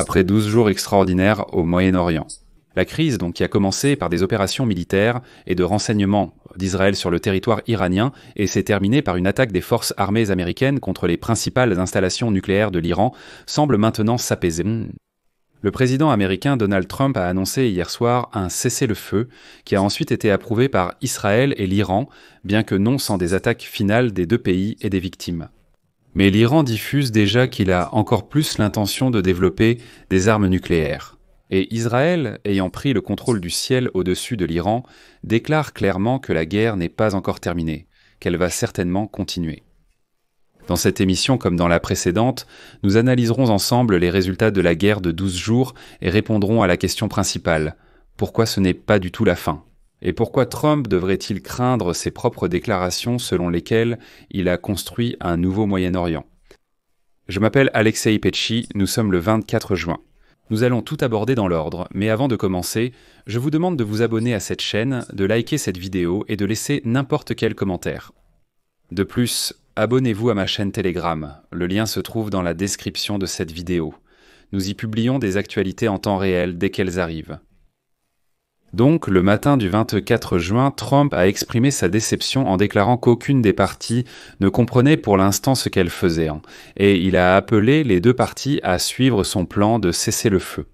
après 12 jours extraordinaires au Moyen-Orient. La crise, donc, qui a commencé par des opérations militaires et de renseignement d'Israël sur le territoire iranien et s'est terminée par une attaque des forces armées américaines contre les principales installations nucléaires de l'Iran, semble maintenant s'apaiser. Le président américain Donald Trump a annoncé hier soir un cessez-le-feu qui a ensuite été approuvé par Israël et l'Iran, bien que non sans des attaques finales des deux pays et des victimes. Mais l'Iran diffuse déjà qu'il a encore plus l'intention de développer des armes nucléaires. Et Israël, ayant pris le contrôle du ciel au-dessus de l'Iran, déclare clairement que la guerre n'est pas encore terminée, qu'elle va certainement continuer. Dans cette émission, comme dans la précédente, nous analyserons ensemble les résultats de la guerre de 12 jours et répondrons à la question principale. Pourquoi ce n'est pas du tout la fin ? Et pourquoi Trump devrait-il craindre ses propres déclarations selon lesquelles il a construit un nouveau Moyen-Orient ? Je m'appelle Alexei Petchi, nous sommes le 24 juin. Nous allons tout aborder dans l'ordre, mais avant de commencer, je vous demande de vous abonner à cette chaîne, de liker cette vidéo et de laisser n'importe quel commentaire. De plus, abonnez-vous à ma chaîne Telegram, le lien se trouve dans la description de cette vidéo. Nous y publions des actualités en temps réel dès qu'elles arrivent. Donc, le matin du 24 juin, Trump a exprimé sa déception en déclarant qu'aucune des parties ne comprenait pour l'instant ce qu'elle faisait, et il a appelé les deux parties à suivre son plan de cessez-le-feu.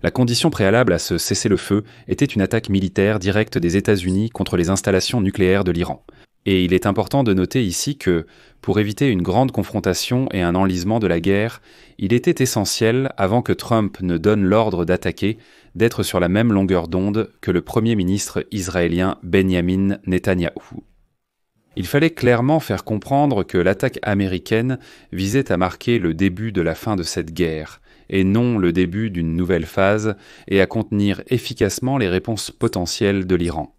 La condition préalable à ce cessez-le-feu était une attaque militaire directe des États-Unis contre les installations nucléaires de l'Iran. Et il est important de noter ici que, pour éviter une grande confrontation et un enlisement de la guerre, il était essentiel, avant que Trump ne donne l'ordre d'attaquer, d'être sur la même longueur d'onde que le Premier ministre israélien Benjamin Netanyahou. Il fallait clairement faire comprendre que l'attaque américaine visait à marquer le début de la fin de cette guerre, et non le début d'une nouvelle phase, et à contenir efficacement les réponses potentielles de l'Iran.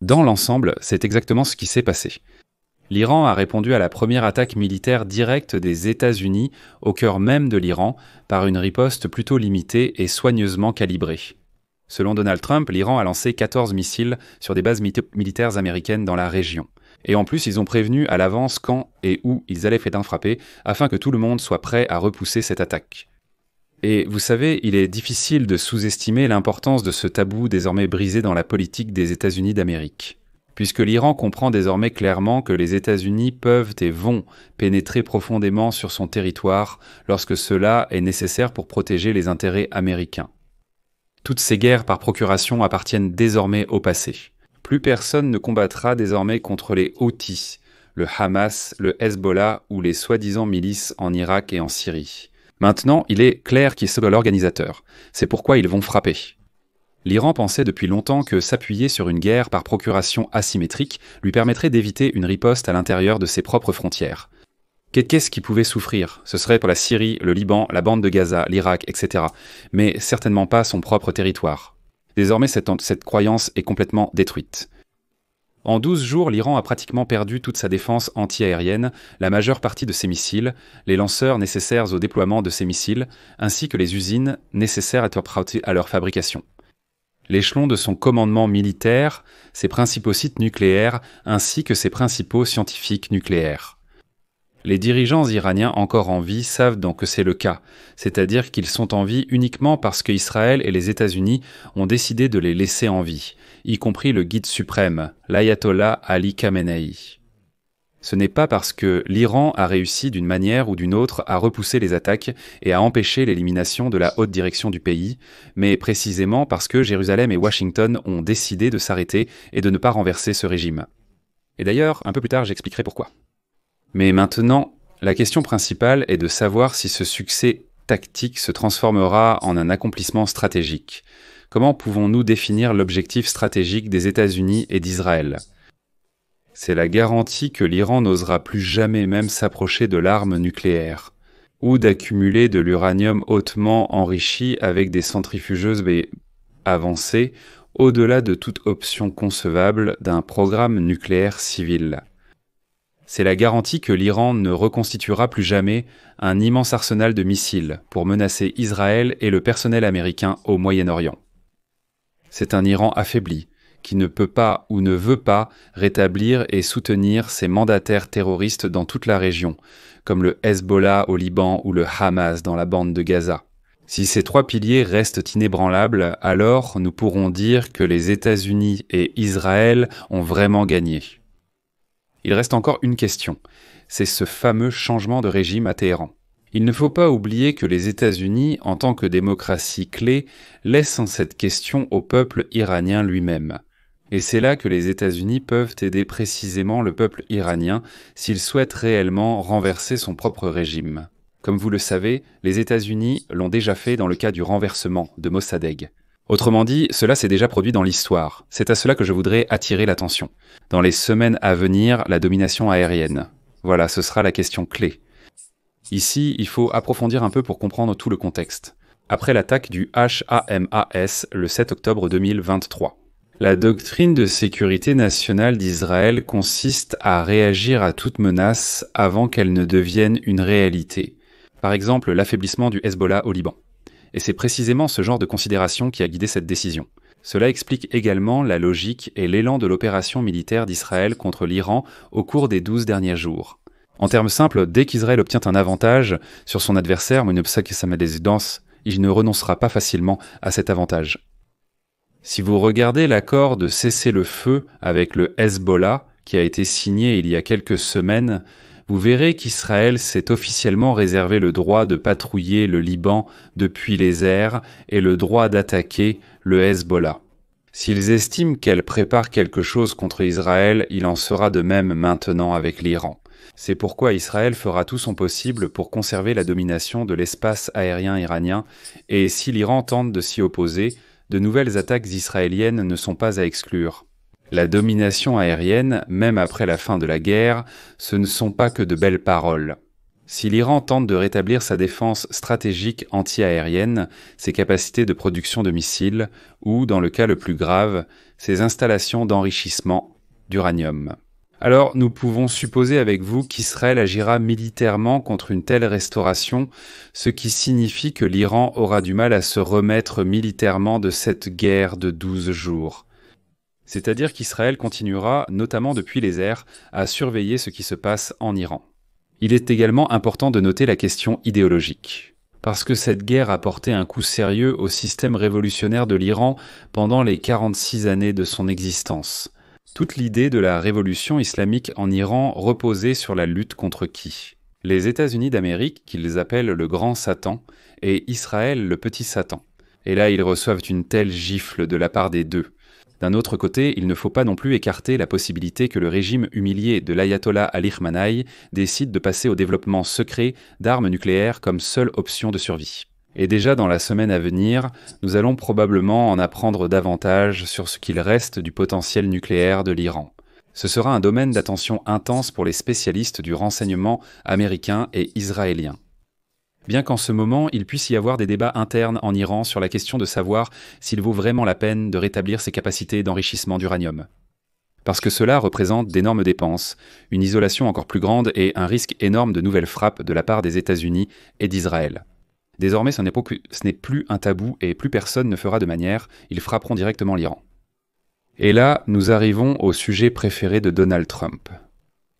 Dans l'ensemble, c'est exactement ce qui s'est passé. L'Iran a répondu à la première attaque militaire directe des États-Unis au cœur même de l'Iran par une riposte plutôt limitée et soigneusement calibrée. Selon Donald Trump, l'Iran a lancé 14 missiles sur des bases militaires américaines dans la région. Et en plus, ils ont prévenu à l'avance quand et où ils allaient frapper afin que tout le monde soit prêt à repousser cette attaque. Et vous savez, il est difficile de sous-estimer l'importance de ce tabou désormais brisé dans la politique des États-Unis d'Amérique. Puisque l'Iran comprend désormais clairement que les États-Unis peuvent et vont pénétrer profondément sur son territoire lorsque cela est nécessaire pour protéger les intérêts américains. Toutes ces guerres par procuration appartiennent désormais au passé. Plus personne ne combattra désormais contre les Houthis, le Hamas, le Hezbollah ou les soi-disant milices en Irak et en Syrie. Maintenant, il est clair qui est l'organisateur. C'est pourquoi ils vont frapper. L'Iran pensait depuis longtemps que s'appuyer sur une guerre par procuration asymétrique lui permettrait d'éviter une riposte à l'intérieur de ses propres frontières. Qu'est-ce qui pouvait souffrir ? Ce serait pour la Syrie, le Liban, la bande de Gaza, l'Irak, etc. Mais certainement pas son propre territoire. Désormais, cette croyance est complètement détruite. En 12 jours, l'Iran a pratiquement perdu toute sa défense anti-aérienne, la majeure partie de ses missiles, les lanceurs nécessaires au déploiement de ces missiles, ainsi que les usines nécessaires à leur fabrication. L'échelon de son commandement militaire, ses principaux sites nucléaires, ainsi que ses principaux scientifiques nucléaires. Les dirigeants iraniens encore en vie savent donc que c'est le cas, c'est-à-dire qu'ils sont en vie uniquement parce qu'Israël et les États-Unis ont décidé de les laisser en vie, y compris le guide suprême, l'ayatollah Ali Khamenei. Ce n'est pas parce que l'Iran a réussi d'une manière ou d'une autre à repousser les attaques et à empêcher l'élimination de la haute direction du pays, mais précisément parce que Jérusalem et Washington ont décidé de s'arrêter et de ne pas renverser ce régime. Et d'ailleurs, un peu plus tard, j'expliquerai pourquoi. Mais maintenant, la question principale est de savoir si ce succès tactique se transformera en un accomplissement stratégique. Comment pouvons-nous définir l'objectif stratégique des États-Unis et d'Israël ? C'est la garantie que l'Iran n'osera plus jamais même s'approcher de l'arme nucléaire, ou d'accumuler de l'uranium hautement enrichi avec des centrifugeuses avancées, au-delà de toute option concevable d'un programme nucléaire civil. C'est la garantie que l'Iran ne reconstituera plus jamais un immense arsenal de missiles pour menacer Israël et le personnel américain au Moyen-Orient. C'est un Iran affaibli, qui ne peut pas ou ne veut pas rétablir et soutenir ses mandataires terroristes dans toute la région, comme le Hezbollah au Liban ou le Hamas dans la bande de Gaza. Si ces trois piliers restent inébranlables, alors nous pourrons dire que les États-Unis et Israël ont vraiment gagné. Il reste encore une question, c'est ce fameux changement de régime à Téhéran. Il ne faut pas oublier que les États-Unis, en tant que démocratie clé, laissent cette question au peuple iranien lui-même. Et c'est là que les États-Unis peuvent aider précisément le peuple iranien s'il souhaite réellement renverser son propre régime. Comme vous le savez, les États-Unis l'ont déjà fait dans le cas du renversement de Mossadegh. Autrement dit, cela s'est déjà produit dans l'histoire. C'est à cela que je voudrais attirer l'attention. Dans les semaines à venir, la domination aérienne. Voilà, ce sera la question clé. Ici, il faut approfondir un peu pour comprendre tout le contexte. Après l'attaque du HAMAS le 7 octobre 2023. La doctrine de sécurité nationale d'Israël consiste à réagir à toute menace avant qu'elle ne devienne une réalité. Par exemple, l'affaiblissement du Hezbollah au Liban. Et c'est précisément ce genre de considération qui a guidé cette décision. Cela explique également la logique et l'élan de l'opération militaire d'Israël contre l'Iran au cours des 12 derniers jours. En termes simples, dès qu'Israël obtient un avantage sur son adversaire, il ne renoncera pas facilement à cet avantage. Si vous regardez l'accord de cessez-le-feu avec le Hezbollah, qui a été signé il y a quelques semaines, vous verrez qu'Israël s'est officiellement réservé le droit de patrouiller le Liban depuis les airs et le droit d'attaquer le Hezbollah. S'ils estiment qu'elle prépare quelque chose contre Israël, il en sera de même maintenant avec l'Iran. C'est pourquoi Israël fera tout son possible pour conserver la domination de l'espace aérien iranien, et si l'Iran tente de s'y opposer, de nouvelles attaques israéliennes ne sont pas à exclure. La domination aérienne, même après la fin de la guerre, ce ne sont pas que de belles paroles. Si l'Iran tente de rétablir sa défense stratégique anti-aérienne, ses capacités de production de missiles, ou, dans le cas le plus grave, ses installations d'enrichissement d'uranium. Alors, nous pouvons supposer avec vous qu'Israël agira militairement contre une telle restauration, ce qui signifie que l'Iran aura du mal à se remettre militairement de cette guerre de 12 jours. C'est-à-dire qu'Israël continuera, notamment depuis les airs, à surveiller ce qui se passe en Iran. Il est également important de noter la question idéologique. Parce que cette guerre a porté un coup sérieux au système révolutionnaire de l'Iran pendant les 46 années de son existence. Toute l'idée de la révolution islamique en Iran reposait sur la lutte contre qui? Les États-Unis d'Amérique, qu'ils appellent le grand Satan, et Israël le petit Satan. Et là, ils reçoivent une telle gifle de la part des deux. D'un autre côté, il ne faut pas non plus écarter la possibilité que le régime humilié de l'ayatollah Ali Khamenei décide de passer au développement secret d'armes nucléaires comme seule option de survie. Et déjà dans la semaine à venir, nous allons probablement en apprendre davantage sur ce qu'il reste du potentiel nucléaire de l'Iran. Ce sera un domaine d'attention intense pour les spécialistes du renseignement américain et israélien. Bien qu'en ce moment, il puisse y avoir des débats internes en Iran sur la question de savoir s'il vaut vraiment la peine de rétablir ses capacités d'enrichissement d'uranium. Parce que cela représente d'énormes dépenses, une isolation encore plus grande et un risque énorme de nouvelles frappes de la part des États-Unis et d'Israël. Désormais, ce n'est plus un tabou et plus personne ne fera de manière, ils frapperont directement l'Iran. Et là, nous arrivons au sujet préféré de Donald Trump.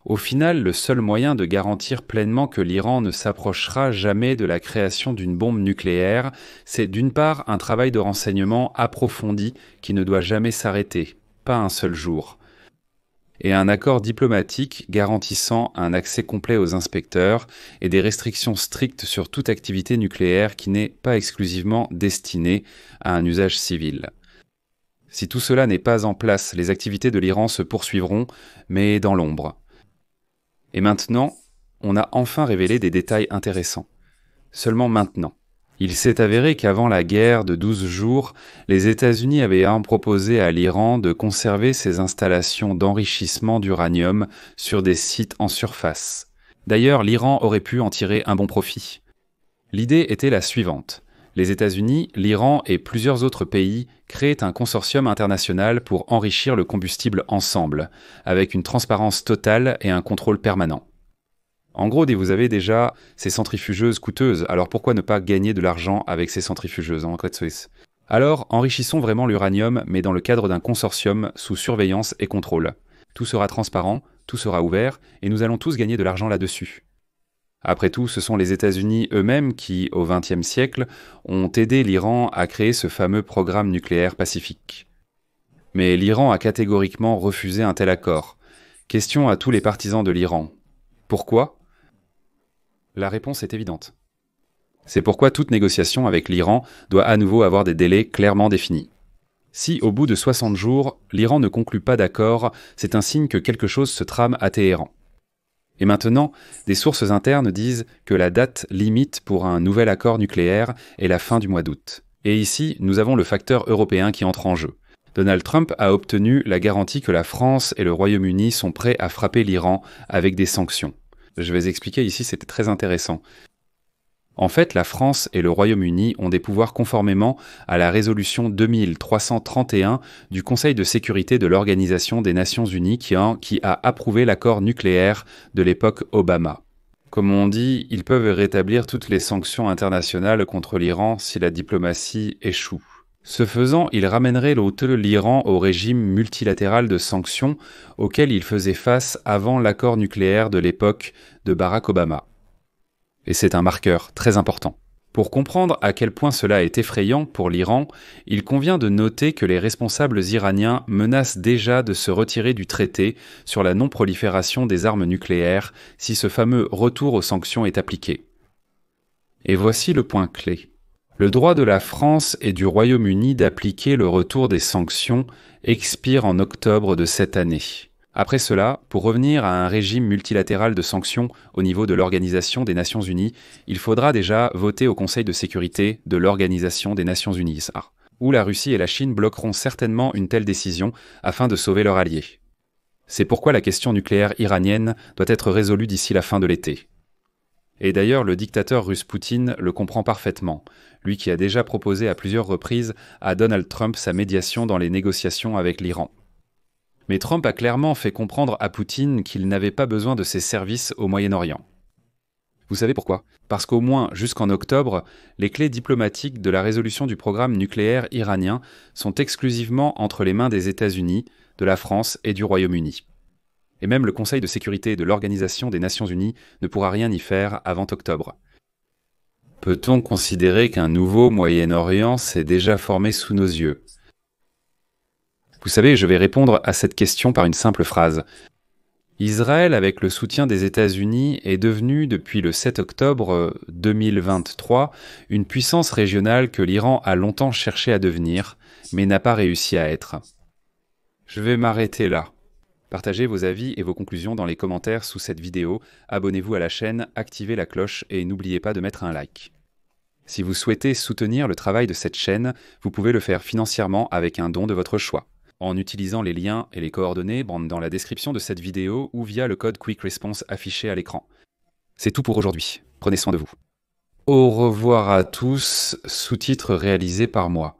Au final, le seul moyen de garantir pleinement que l'Iran ne s'approchera jamais de la création d'une bombe nucléaire, c'est d'une part un travail de renseignement approfondi qui ne doit jamais s'arrêter, pas un seul jour, et un accord diplomatique garantissant un accès complet aux inspecteurs et des restrictions strictes sur toute activité nucléaire qui n'est pas exclusivement destinée à un usage civil. Si tout cela n'est pas en place, les activités de l'Iran se poursuivront, mais dans l'ombre. Et maintenant, on a enfin révélé des détails intéressants. Seulement maintenant. Il s'est avéré qu'avant la guerre de 12 jours, les États-Unis avaient proposé à l'Iran de conserver ses installations d'enrichissement d'uranium sur des sites en surface. D'ailleurs, l'Iran aurait pu en tirer un bon profit. L'idée était la suivante. Les États-Unis, l'Iran et plusieurs autres pays créent un consortium international pour enrichir le combustible ensemble, avec une transparence totale et un contrôle permanent. En gros, vous avez déjà ces centrifugeuses coûteuses, alors pourquoi ne pas gagner de l'argent avec ces centrifugeuses en Grèce suisse? Alors, enrichissons vraiment l'uranium, mais dans le cadre d'un consortium sous surveillance et contrôle. Tout sera transparent, tout sera ouvert, et nous allons tous gagner de l'argent là-dessus. Après tout, ce sont les États-Unis eux-mêmes qui, au XXe siècle, ont aidé l'Iran à créer ce fameux programme nucléaire pacifique. Mais l'Iran a catégoriquement refusé un tel accord. Question à tous les partisans de l'Iran. Pourquoi ? La réponse est évidente. C'est pourquoi toute négociation avec l'Iran doit à nouveau avoir des délais clairement définis. Si, au bout de 60 jours, l'Iran ne conclut pas d'accord, c'est un signe que quelque chose se trame à Téhéran. Et maintenant, des sources internes disent que la date limite pour un nouvel accord nucléaire est la fin du mois d'août. Et ici, nous avons le facteur européen qui entre en jeu. Donald Trump a obtenu la garantie que la France et le Royaume-Uni sont prêts à frapper l'Iran avec des sanctions. Je vais expliquer ici, c'était très intéressant. En fait, la France et le Royaume-Uni ont des pouvoirs conformément à la résolution 2331 du Conseil de sécurité de l'Organisation des Nations Unies qui a approuvé l'accord nucléaire de l'époque Obama. Comme on dit, ils peuvent rétablir toutes les sanctions internationales contre l'Iran si la diplomatie échoue. Ce faisant, ils ramèneraient l'Iran au régime multilatéral de sanctions auquel il faisait face avant l'accord nucléaire de l'époque de Barack Obama. Et c'est un marqueur très important. Pour comprendre à quel point cela est effrayant pour l'Iran, il convient de noter que les responsables iraniens menacent déjà de se retirer du traité sur la non-prolifération des armes nucléaires si ce fameux retour aux sanctions est appliqué. Et voici le point clé. Le droit de la France et du Royaume-Uni d'appliquer le retour des sanctions expire en octobre de cette année. Après cela, pour revenir à un régime multilatéral de sanctions au niveau de l'Organisation des Nations Unies, il faudra déjà voter au Conseil de sécurité de l'Organisation des Nations Unies, où la Russie et la Chine bloqueront certainement une telle décision afin de sauver leurs alliés. C'est pourquoi la question nucléaire iranienne doit être résolue d'ici la fin de l'été. Et d'ailleurs, le dictateur russe Poutine le comprend parfaitement, lui qui a déjà proposé à plusieurs reprises à Donald Trump sa médiation dans les négociations avec l'Iran. Mais Trump a clairement fait comprendre à Poutine qu'il n'avait pas besoin de ses services au Moyen-Orient. Vous savez pourquoi ? Parce qu'au moins jusqu'en octobre, les clés diplomatiques de la résolution du programme nucléaire iranien sont exclusivement entre les mains des États-Unis, de la France et du Royaume-Uni. Et même le Conseil de sécurité de l'Organisation des Nations Unies ne pourra rien y faire avant octobre. Peut-on considérer qu'un nouveau Moyen-Orient s'est déjà formé sous nos yeux ? Vous savez, je vais répondre à cette question par une simple phrase. Israël, avec le soutien des États-Unis, est devenu, depuis le 7 octobre 2023, une puissance régionale que l'Iran a longtemps cherché à devenir, mais n'a pas réussi à être. Je vais m'arrêter là. Partagez vos avis et vos conclusions dans les commentaires sous cette vidéo, abonnez-vous à la chaîne, activez la cloche et n'oubliez pas de mettre un like. Si vous souhaitez soutenir le travail de cette chaîne, vous pouvez le faire financièrement avec un don de votre choix, en utilisant les liens et les coordonnées dans la description de cette vidéo ou via le code Quick Response affiché à l'écran. C'est tout pour aujourd'hui. Prenez soin de vous. Au revoir à tous, sous-titres réalisés par moi.